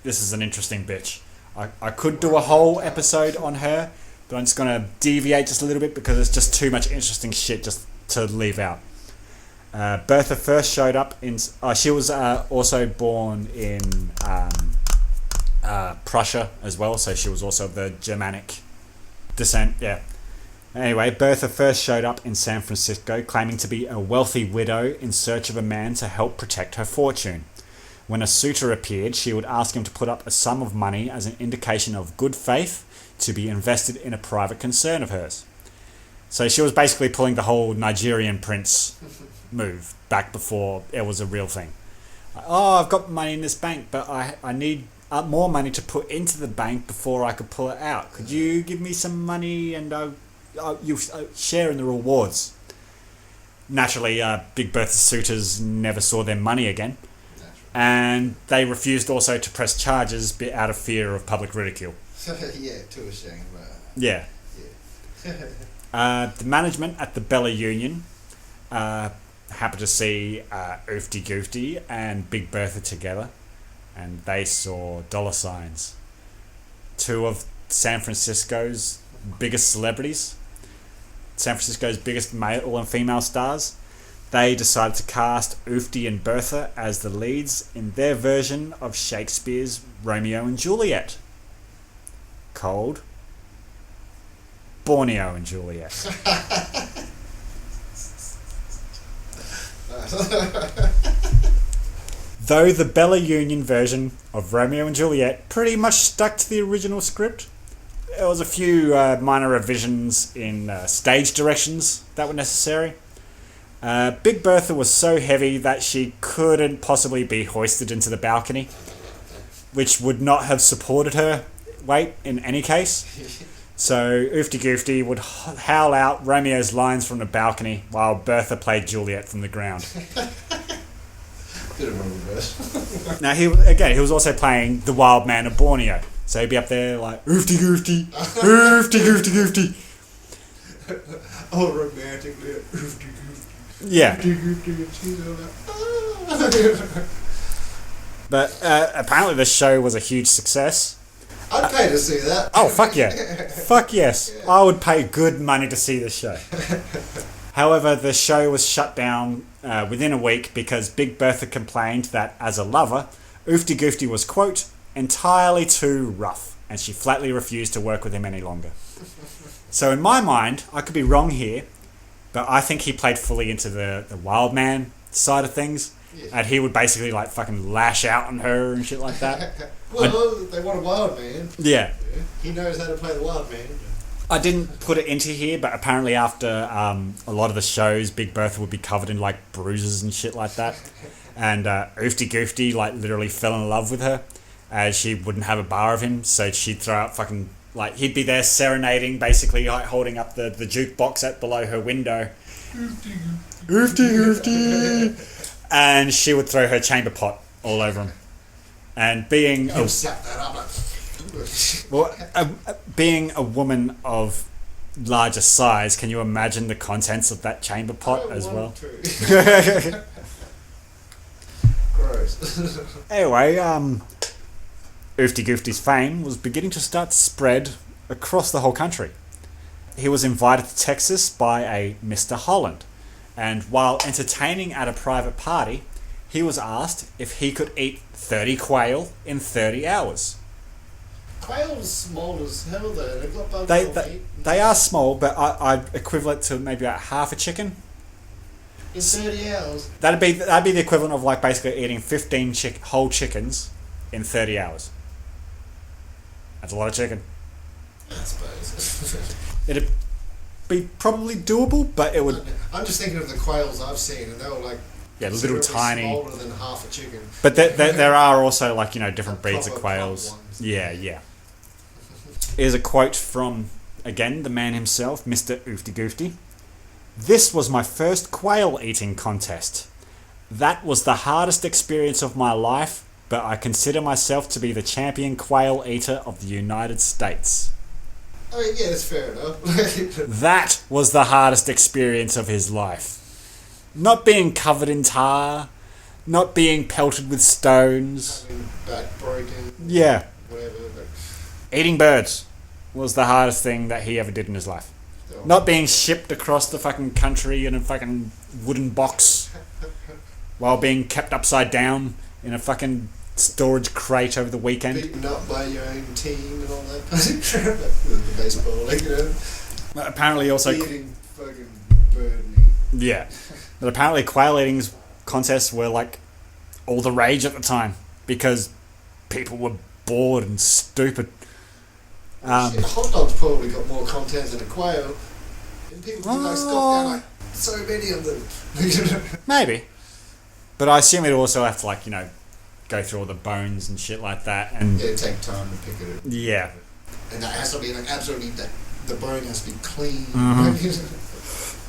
this is an interesting bitch. I could do a whole episode on her, but I'm just going to deviate just a little bit because it's just too much interesting shit just to leave out. Bertha first showed up in... she was also born in Prussia as well, so she was also of the Germanic descent, yeah. Anyway, Bertha first showed up in San Francisco claiming to be a wealthy widow in search of a man to help protect her fortune. When a suitor appeared, she would ask him to put up a sum of money as an indication of good faith to be invested in a private concern of hers. So she was basically pulling the whole Nigerian prince move back before it was a real thing. Oh, I've got money in this bank, but I need more money to put into the bank before I could pull it out. Could you give me some money and you'll share in the rewards? Naturally, Big Bertha's suitors never saw their money again. And they refused also to press charges out of fear of public ridicule. Yeah, too ashamed. Yeah. The management at the Bella Union happened to see Oofty Goofty and Big Bertha together, and they saw dollar signs. Two of San Francisco's biggest celebrities, San Francisco's biggest male and female stars, they decided to cast Oofty and Bertha as the leads in their version of Shakespeare's Romeo and Juliet, called Borneo and Juliet. Though the Bella Union version of Romeo and Juliet pretty much stuck to the original script, there was a few minor revisions in stage directions that were necessary. Big Bertha was so heavy that she couldn't possibly be hoisted into the balcony, which would not have supported her weight in any case. So Oofty Goofty would howl out Romeo's lines from the balcony while Bertha played Juliet from the ground. Bit of a reverse. Now he was also playing the Wildman of Borneo, so he'd be up there like Oofty Goofty, Oofty Goofty Goofty. Oh, romantically, Oofty Goofty. Yeah. Oofty Goofty, and she's all like, But apparently the show was a huge success. I'd pay to see that. Oh, fuck yeah. Fuck yes. I would pay good money to see this show. However, the show was shut down within a week because Big Bertha complained that, as a lover, Oofty Goofty was, quote, entirely too rough, and she flatly refused to work with him any longer. So in my mind, I could be wrong here, but I think he played fully into the wild man side of things. Yes. And he would basically like fucking lash out on her and shit like that. Well, they want a wild man. Yeah. He knows how to play the wild man. I didn't put it into here, but apparently after a lot of the shows, Big Bertha would be covered in like bruises and shit like that. And Oofty Goofty like literally fell in love with her, as she wouldn't have a bar of him, so she'd throw out fucking like he'd be there serenading, basically like holding up the jukebox at below her window. Oofty Goofty. And she would throw her chamber pot all over him. And being being a woman of larger size, can you imagine the contents of that chamber pot as well? Gross. Anyway, Oofty Goofty's fame was beginning to start to spread across the whole country. He was invited to Texas by a Mr. Holland, and while entertaining at a private party, he was asked if he could eat 30 quail in 30 hours. Quail's small as hell though. They've got both They are small, but I'd equivalent to maybe about half a chicken. in 30 hours. That'd be the equivalent of like basically eating 15 whole chickens in 30 hours. That's a lot of chicken. I suppose. It'd be probably doable, but it would... I'm just thinking of the quails I've seen, and they were like little tiny... smaller than half a chicken. But there are also like, different breeds of quails. Ones. Yeah. Here's a quote from, again, the man himself, Mr. Oofty Goofty. "This was my first quail eating contest. That was the hardest experience of my life, but I consider myself to be the champion quail eater of the United States." I mean, yeah, that's fair enough. That was the hardest experience of his life. Not being covered in tar, not being pelted with stones. Having back broken. Yeah. Whatever. Eating birds was the hardest thing that he ever did in his life. Not being shipped across the fucking country in a fucking wooden box while being kept upside down in a fucking storage crate over the weekend. Beaten up by your own team and all that kind of crap. The baseball, Apparently also... Eating fucking bird meat. Yeah. But apparently quail eating contests were like all the rage at the time because people were bored and stupid. Shit, hot dogs probably got more content than a quail. And people would like stop down like so many of them. Maybe. But I assume it also have to like, go through all the bones and shit like that. And yeah, take time to pick it up. yeah. And that has to be like absolutely, the bone has to be clean.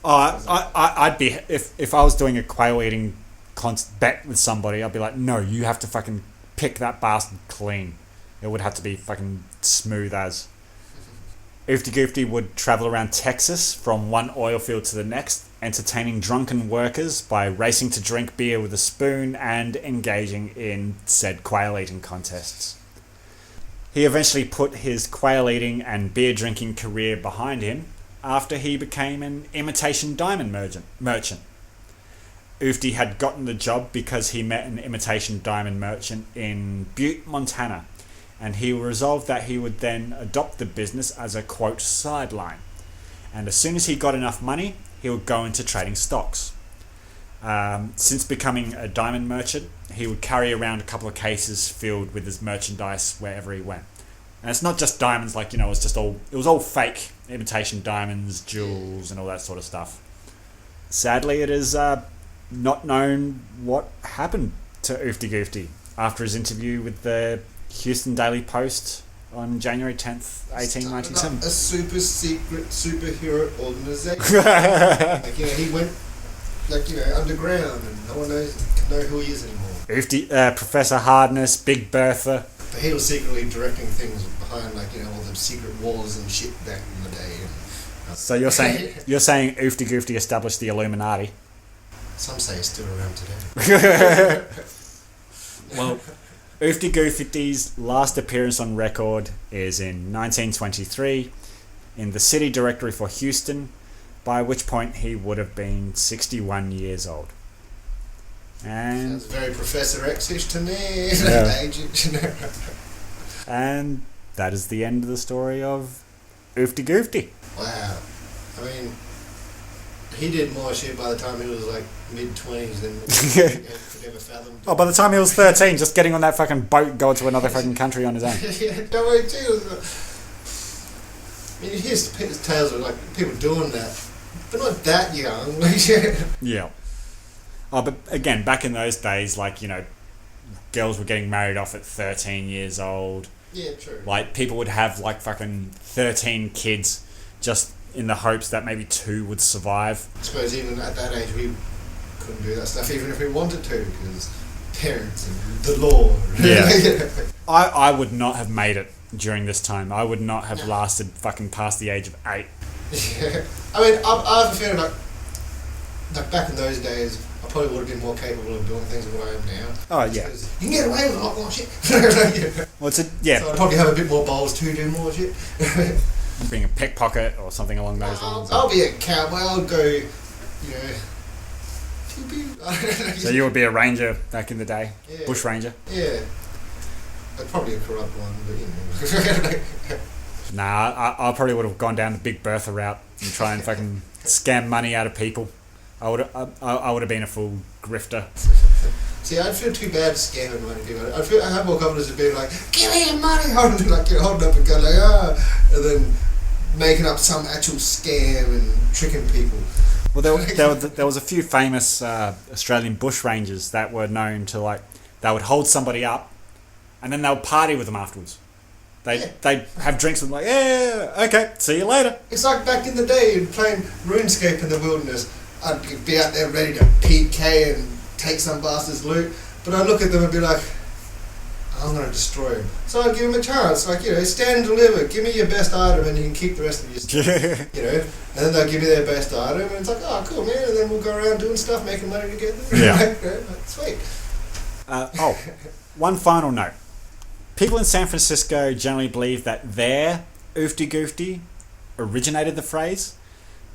I'd be, if I was doing a quail eating bet with somebody, I'd be like, no, you have to fucking pick that bastard clean. It would have to be fucking smooth as. Oofty Goofty would travel around Texas from one oil field to the next, entertaining drunken workers by racing to drink beer with a spoon and engaging in said quail eating contests. He eventually put his quail eating and beer drinking career behind him after he became an imitation diamond merchant. Oofty had gotten the job because he met an imitation diamond merchant in Butte, Montana, and he resolved that he would then adopt the business as a, quote, sideline. And as soon as he got enough money, he would go into trading stocks. Since becoming a diamond merchant, he would carry around a couple of cases filled with his merchandise wherever he went. And it's not just diamonds, like, it was all fake imitation diamonds, jewels, and all that sort of stuff. Sadly, it is not known what happened to Oofty Goofty after his interview with the Houston Daily Post on January 10th, 1897. A super secret superhero organization. He went underground and no one can know who he is anymore. Oofty, Professor Hardness, Big Bertha. But he was secretly directing things behind all the secret wars and shit back in the day. So you're saying Oofty Goofty established the Illuminati? Some say it's still around today. Well, Oofty Goofty's last appearance on record is in 1923 in the City Directory for Houston, by which point he would have been 61 years old. And sounds very Professor X-ish to me. Yeah. And that is the end of the story of Oofty Goofty. Wow. I mean, he did more shit by the time he was like mid-20s than could ever fathom. Oh, by the time he was 13, just getting on that fucking boat going to another fucking country on his own. Yeah, don't worry too. I mean, you hear tales of like people doing that, but not that young. Yeah. Oh, but again, back in those days, girls were getting married off at 13 years old. Yeah, true. Like, people would have like fucking 13 kids just in the hopes that maybe 2 would survive. I suppose even at that age we couldn't do that stuff even if we wanted to, because parents and the law. Yeah. I would not have made it during this time. I would not have lasted fucking past the age of 8. Yeah. I mean, I have a feeling like back in those days, I probably would have been more capable of doing things than what I am now. Oh, yeah. You can get away with a lot more shit. Well, So I'd probably have a bit more balls to do more shit. Being a pickpocket or something along those lines. I'll be a cowboy. I'll go, pew pew. So you would be a ranger back in the day? Yeah. Bush ranger? Yeah. Probably a corrupt one, but Nah, I probably would have gone down the Big Bertha route and try and fucking scam money out of people. I would have been a full grifter. See, I'd feel too bad scamming money people. I have more confidence of being like, give me your money, holding up a gun like, and then making up some actual scam and tricking people. Well, there was a few famous Australian bush rangers that were known to they would hold somebody up, and then they would party with them afterwards. They'd have drinks with them okay, see you later. It's like back in the day playing RuneScape in the wilderness. I'd be out there ready to PK and take some bastard's loot, but I'd look at them and be like, I'm going to destroy him. So I'd give him a chance, stand and deliver, give me your best item and you can keep the rest of your stuff, and then they'll give me their best item and it's like, oh cool man, and then we'll go around doing stuff, making money together. Yeah. Sweet. One final note. People in San Francisco generally believe that their Oofty Goofty originated the phrase,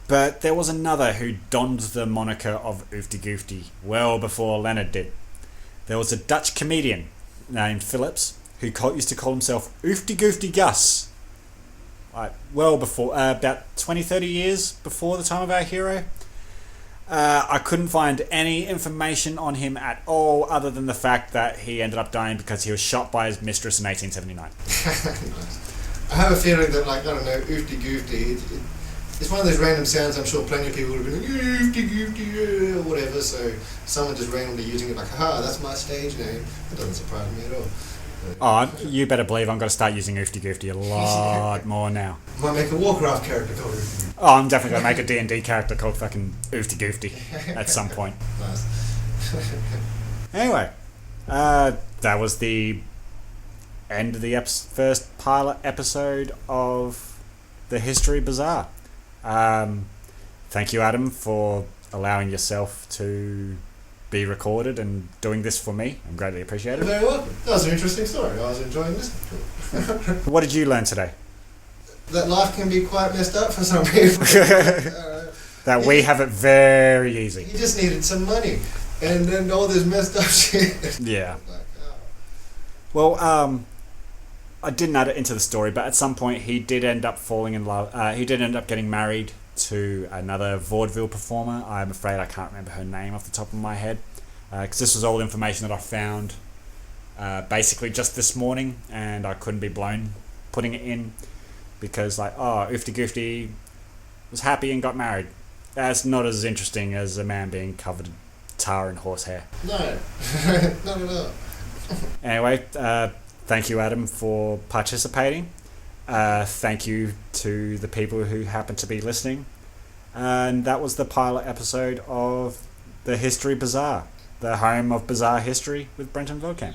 but there was another who donned the moniker of Oofty Goofty well before Leonard did. There was a Dutch comedian named Phillips who used to call himself Oofty Goofty Gus. well before, about 20, 30 years before the time of our hero. I couldn't find any information on him at all, other than the fact that he ended up dying because he was shot by his mistress in 1879. I have a feeling that, like, I don't know, Oofty Goofty, it's one of those random sounds. I'm sure plenty of people would have been like, Oofty Goofty, or whatever, so someone just randomly using it like, haha, that's my stage name. That doesn't surprise me at all. Oh, you better believe I'm going to start using Oofty Goofty a lot more now. Might make a Warcraft character called Oofty Goofty. Oh, I'm definitely going to make a D&D character called fucking Oofty Goofty at some point. Nice. Anyway, that was the end of the first pilot episode of the History Bazaar. Thank you, Adam, for allowing yourself to be recorded and doing this for me. I'm greatly appreciated. Very welcome. That was an interesting story. I was enjoying listening to it. What did you learn today? That life can be quite messed up for some people. That we have it very easy. He just needed some money. And then all this messed up shit. Yeah. Like, oh. Well, I didn't add it into the story, but at some point he did end up falling in love. He did end up getting married to another vaudeville performer. I'm afraid I can't remember her name off the top of my head, because this was all information that I found basically just this morning, and I couldn't be blown putting it in because, like, Oofty Goofty was happy and got married. That's not as interesting as a man being covered in tar and horsehair. No, not at all. Anyway, thank you, Adam, for participating. Thank you to the people who happen to be listening. And that was the pilot episode of the History Bazaar, the home of bizarre history with Brenton Velkamp.